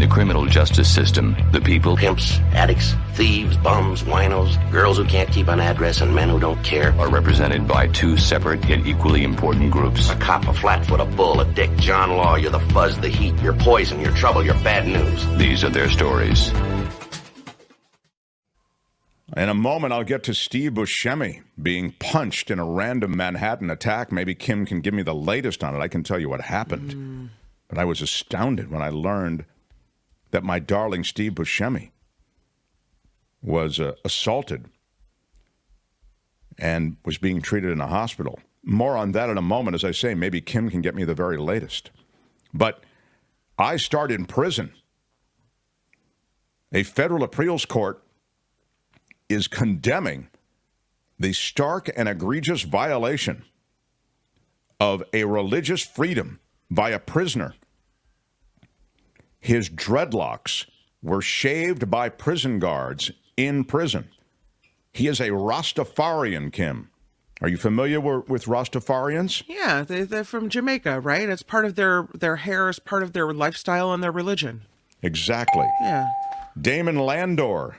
the criminal justice system, the people, Pimps, addicts, thieves, bums, winos, girls who can't keep an address, and men who don't care. are represented by two separate yet equally important groups. A cop, a flatfoot, a bull, a dick, John Law. You're the fuzz, the heat, you're poison, you're trouble, you're bad news. These are their stories. In a moment, I'll get to Steve Buscemi being punched in a random Manhattan attack. Maybe Kim can give me the latest on it. I can tell you what happened. But I was astounded when I learned that my darling Steve Buscemi was assaulted and was being treated in a hospital. More on that in a moment. As I say, maybe Kim can get me the very latest. But I start in prison. A federal appeals court is condemning the stark and egregious violation of a religious freedom by a prisoner. His dreadlocks were shaved by prison guards in prison. He is a Rastafarian, Kim. Are you familiar with Rastafarians? Yeah, they're from Jamaica, right? It's part of their hair is part of their lifestyle and their religion. Exactly. Yeah. Damon Landor,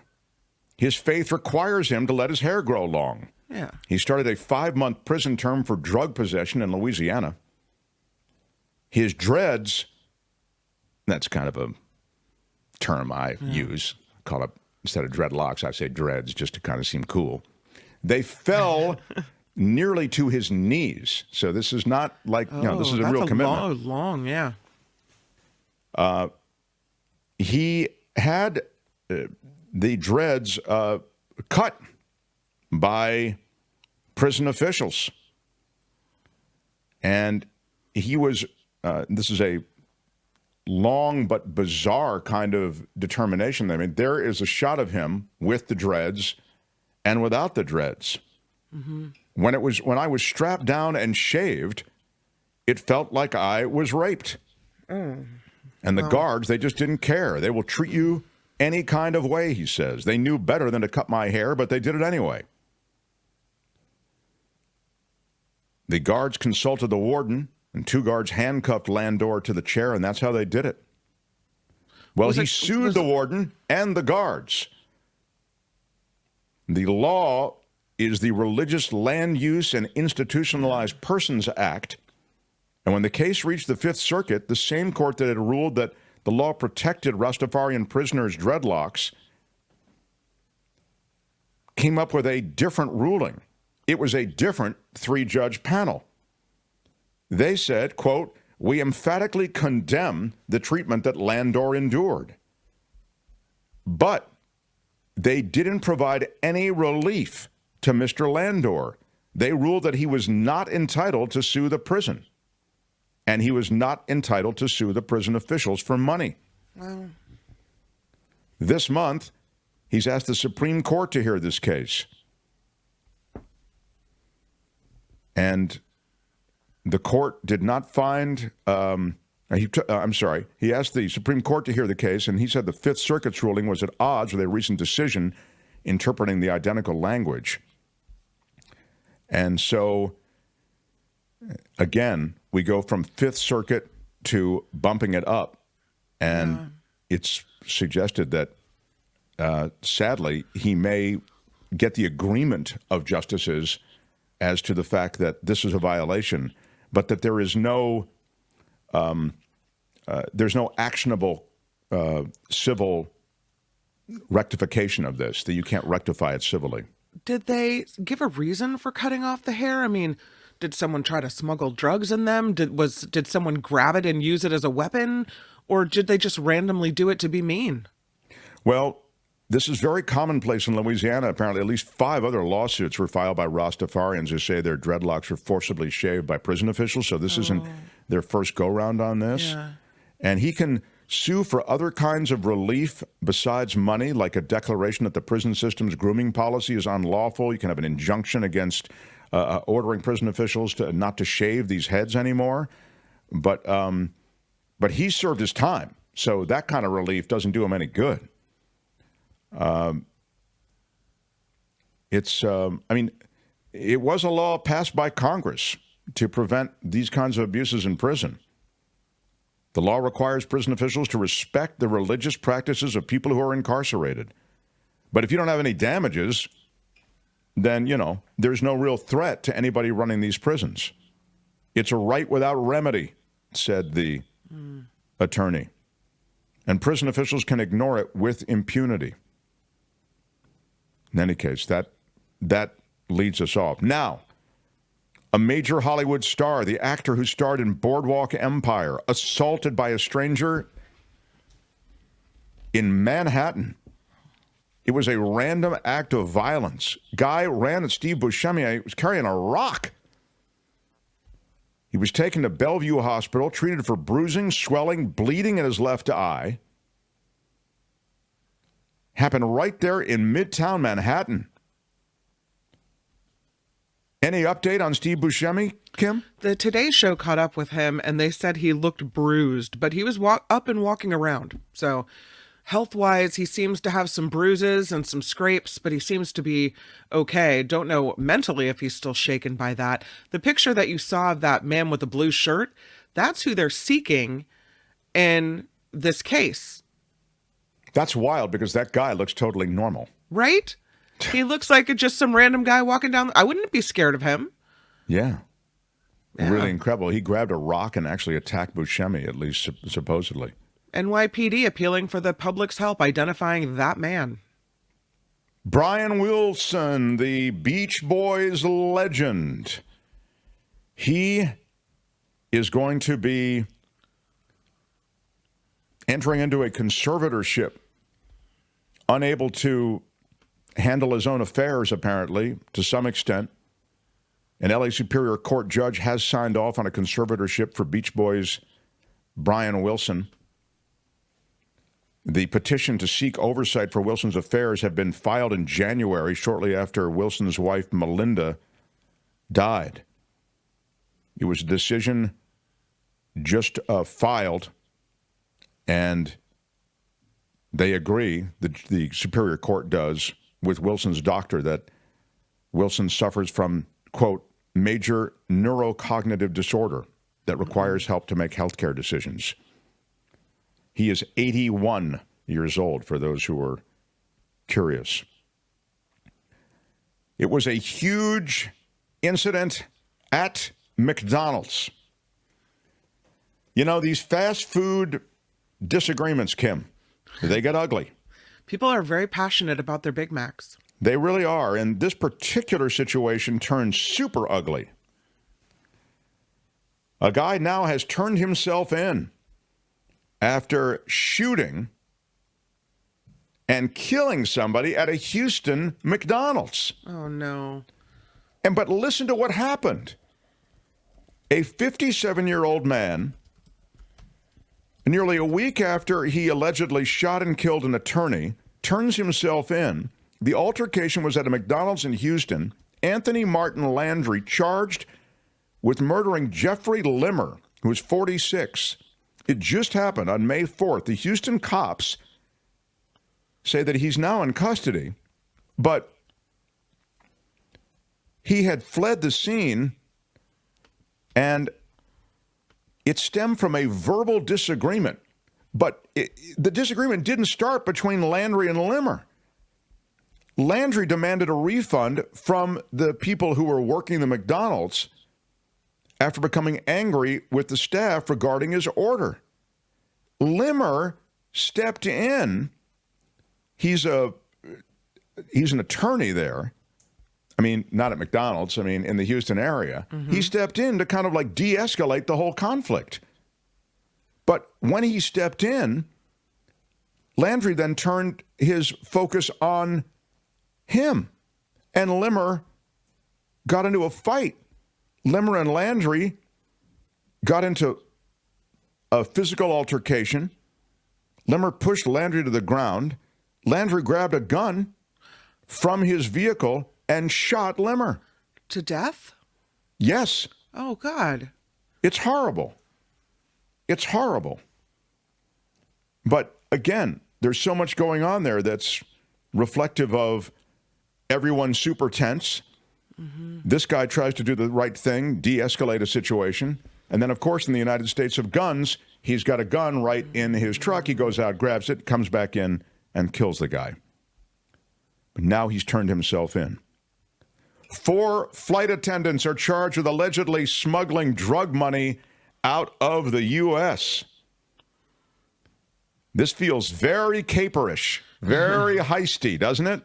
his faith requires him to let his hair grow long. Yeah. He started a 5-month prison term for drug possession in Louisiana. His dreads, that's kind of a term I use. Call it, instead of dreadlocks, I say dreads just to kind of seem cool. They fell nearly to his knees. So this is not like, this is a real commitment. Long, yeah. He had the dreads cut by prison officials. And he was, this is a long but bizarre kind of determination. I mean, there is a shot of him with the dreads and without the dreads. Mm-hmm. When I was strapped down and shaved, it felt like I was raped. And the guards, they just didn't care. They will treat you any kind of way, he says. They knew better than to cut my hair, but they did it anyway. The guards consulted the warden, and 2 guards handcuffed Landor to the chair, and that's how they did it. Well, he sued the warden and the guards. The law is the Religious Land Use and Institutionalized Persons Act. And when the case reached the Fifth Circuit, the same court that had ruled that the law protected Rastafarian prisoners' dreadlocks came up with a different ruling. It was a different 3-judge panel. They said, quote, "We emphatically condemn the treatment that Landor endured." But they didn't provide any relief to Mr. Landor. They ruled that he was not entitled to sue the prison. And he was not entitled to sue the prison officials for money. Wow. This month, he's asked the Supreme Court to hear this case. And the court did not find, he asked the Supreme Court to hear the case, and he said the Fifth Circuit's ruling was at odds with a recent decision interpreting the identical language. And so, again, we go from Fifth Circuit to bumping it up. And it's suggested that, sadly, he may get the agreement of justices as to the fact that this is a violation, but that there is no, there's no actionable civil rectification of this, that you can't rectify it civilly. Did they give a reason for cutting off the hair? I mean, did someone try to smuggle drugs in them? Did someone grab it and use it as a weapon? Or did they just randomly do it to be mean? Well, this is very commonplace in Louisiana. Apparently, at least 5 other lawsuits were filed by Rastafarians who say their dreadlocks were forcibly shaved by prison officials. So this isn't their first go-round on this. Yeah. And he can sue for other kinds of relief besides money, like a declaration that the prison system's grooming policy is unlawful. You can have an injunction against ordering prison officials to not to shave these heads anymore. But he served his time, so that kind of relief doesn't do him any good. It was a law passed by Congress to prevent these kinds of abuses in prison. The law requires prison officials to respect the religious practices of people who are incarcerated. But if you don't have any damages, then, there's no real threat to anybody running these prisons. It's a right without remedy, said the attorney. And prison officials can ignore it with impunity. In any case, that leads us off. Now, a major Hollywood star, the actor who starred in Boardwalk Empire, assaulted by a stranger in Manhattan. It was a random act of violence. Guy ran at Steve Buscemi. He was carrying a rock. He was taken to Bellevue Hospital, treated for bruising, swelling, bleeding in his left eye. Happened right there in Midtown Manhattan. Any update on Steve Buscemi, Kim? The Today Show caught up with him, and they said he looked bruised, but he was up and walking around. So health-wise, he seems to have some bruises and some scrapes, but he seems to be okay. Don't know mentally if he's still shaken by that. The picture that you saw of that man with the blue shirt, that's who they're seeking in this case. That's wild because that guy looks totally normal. Right? He looks like just some random guy walking down. I wouldn't be scared of him. Yeah. Yeah. Really incredible. He grabbed a rock and actually attacked Buscemi, at least supposedly. NYPD appealing for the public's help identifying that man. Brian Wilson, the Beach Boys legend. He is going to be entering into a conservatorship, unable to handle his own affairs, apparently, to some extent. An LA Superior Court judge has signed off on a conservatorship for Beach Boys Brian Wilson. The petition to seek oversight for Wilson's affairs had been filed in January, shortly after Wilson's wife, Melinda, died. It was a decision just filed, and they agree, the Superior Court does, with Wilson's doctor that Wilson suffers from, quote, major neurocognitive disorder that requires help to make healthcare decisions. He is 81 years old, for those who are curious. It was a huge incident at McDonald's. These fast food disagreements, Kim, they get ugly. People are very passionate about their Big Macs. They really are, and this particular situation turned super ugly. A guy now has turned himself in after shooting and killing somebody at a Houston McDonald's. Oh, no. But listen to what happened. A 57-year-old man, nearly a week after he allegedly shot and killed an attorney, turns himself in. The altercation was at a McDonald's in Houston. Anthony Martin Landry charged with murdering Jeffrey Limmer, who was 46. It just happened on May 4th. The Houston cops say that he's now in custody, but he had fled the scene, and it stemmed from a verbal disagreement. But the disagreement didn't start between Landry and Limmer. Landry demanded a refund from the people who were working the McDonald's after becoming angry with the staff regarding his order. Limmer stepped in. He's an attorney there. I mean, not at McDonald's, in the Houston area. Mm-hmm. He stepped in to kind of like de-escalate the whole conflict. But when he stepped in, Landry then turned his focus on him, and Limmer got into a fight. Limmer and Landry got into a physical altercation. Limmer pushed Landry to the ground. Landry grabbed a gun from his vehicle and shot Limmer. To death? Yes. Oh, God. It's horrible. It's horrible. But again, there's so much going on there that's reflective of everyone super tense. Mm-hmm. This guy tries to do the right thing, de-escalate a situation. And then, of course, in the United States of guns, He's got a gun right in his truck. He goes out, grabs it, comes back in, and kills the guy. But now he's turned himself in. 4 flight attendants are charged with allegedly smuggling drug money out of the U.S. This feels very caperish, very heisty, doesn't it?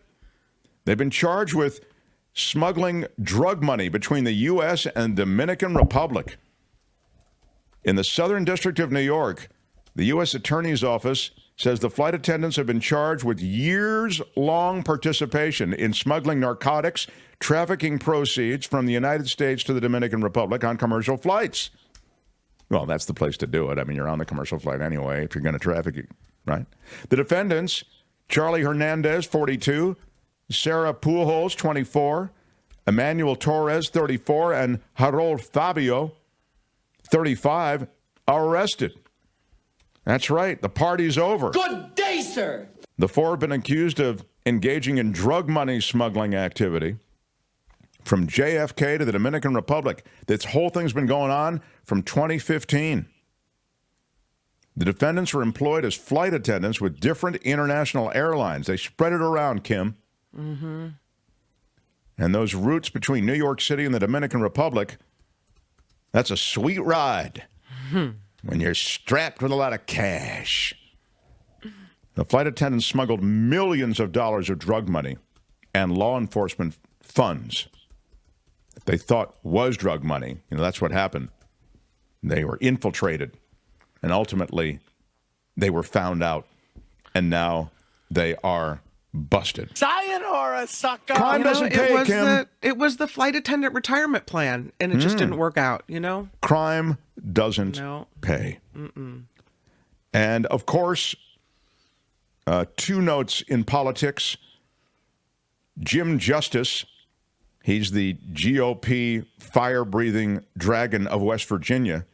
They've been charged with smuggling drug money between the U.S. and Dominican Republic. In the Southern District of New York, the U.S. Attorney's Office says the flight attendants have been charged with years-long participation in smuggling narcotics, trafficking proceeds from the United States to the Dominican Republic on commercial flights. Well, that's the place to do it. I mean, you're on the commercial flight anyway if you're going to traffic it, right? The defendants, Charlie Hernandez, 42, Sarah Pujols, 24, Emmanuel Torres, 34, and Harold Fabio, 35, are arrested. That's right. The party's over. Good day, sir. The 4 have been accused of engaging in drug money smuggling activity from JFK to the Dominican Republic. This whole thing's been going on from 2015. The defendants were employed as flight attendants with different international airlines. They spread it around, Kim. Mm-hmm. And those routes between New York City and the Dominican Republic, that's a sweet ride. Mm-hmm. When you're strapped with a lot of cash. The flight attendants smuggled millions of dollars of drug money and law enforcement funds that they thought was drug money. You know, that's what happened. They were infiltrated, and ultimately they were found out, and now they are busted. Sayonara, sucker. Crime doesn't pay, Kim. It was the flight attendant retirement plan, and it just didn't work out, you know? Crime doesn't pay. Mm-mm. And, of course, 2 notes in politics. Jim Justice, he's the GOP fire-breathing dragon of West Virginia.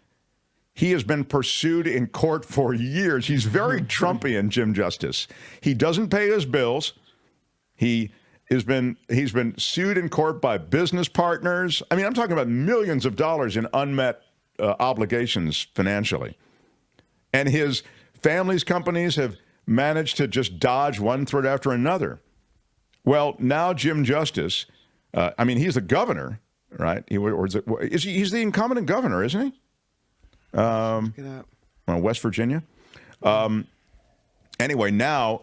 He has been pursued in court for years. He's very Trumpian, Jim Justice. He doesn't pay his bills. He's been sued in court by business partners. I mean, I'm talking about millions of dollars in unmet obligations financially. And his family's companies have managed to just dodge one threat after another. Well, now Jim Justice, he's the governor, right? He's the incumbent governor, isn't he? West Virginia. Anyway, now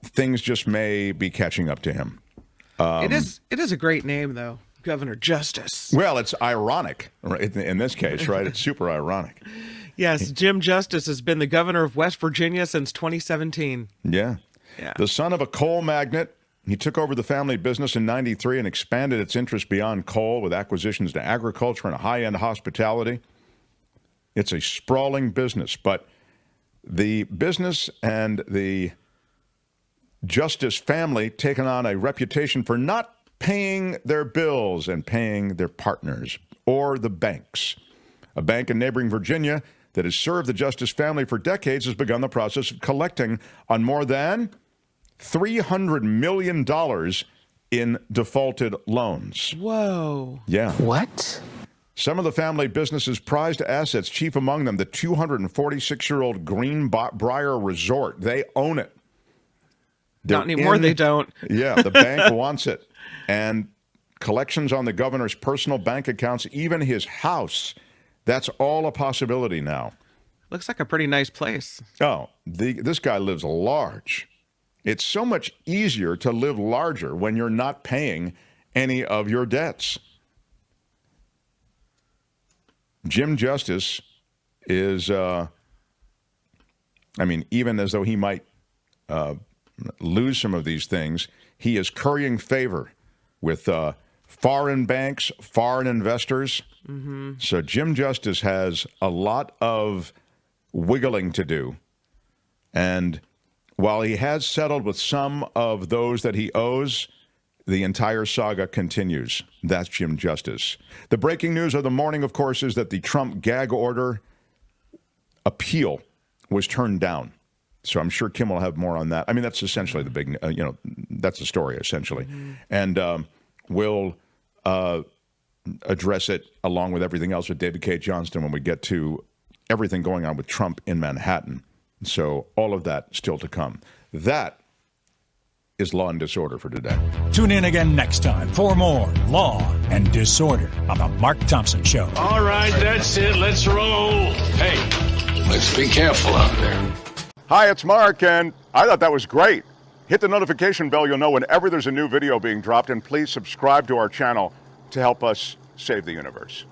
things just may be catching up to him. It is a great name, though, Governor Justice. Well, it's ironic in this case, right? It's super ironic. Yes, Jim Justice has been the governor of West Virginia since 2017. Yeah. The son of a coal magnate. He took over the family business in 93 and expanded its interest beyond coal with acquisitions to agriculture and high-end hospitality. It's a sprawling business, but the business and the Justice family taken on a reputation for not paying their bills and paying their partners or the banks. A bank in neighboring Virginia that has served the Justice family for decades has begun the process of collecting on more than $300 million in defaulted loans. Whoa. Yeah. What? Some of the family business's prized assets, chief among them, the 246-year-old Greenbrier Resort. They own it. Not anymore, they don't. Yeah, the bank wants it. And collections on the governor's personal bank accounts, even his house, that's all a possibility now. Looks like a pretty nice place. Oh, this guy lives large. It's so much easier to live larger when you're not paying any of your debts. Jim Justice is, even as though he might lose some of these things, he is currying favor with foreign banks, foreign investors. Mm-hmm. So Jim Justice has a lot of wiggling to do. And while he has settled with some of those that he owes, the entire saga continues. That's Jim Justice. The breaking news of the morning, of course, is that the Trump gag order appeal was turned down. So I'm sure Kim will have more on that. I mean, that's essentially the big, that's the story, essentially. Mm-hmm. And we'll address it along with everything else with David K. Johnston when we get to everything going on with Trump in Manhattan. So all of that still to come. That is Law and Disorder for today. Tune in again next time for more Law and Disorder on The Mark Thompson Show. All right, that's it. Let's roll. Hey, let's be careful out there. Hi, it's Mark, and I thought that was great. Hit the notification bell. You'll know whenever there's a new video being dropped, and please subscribe to our channel to help us save the universe.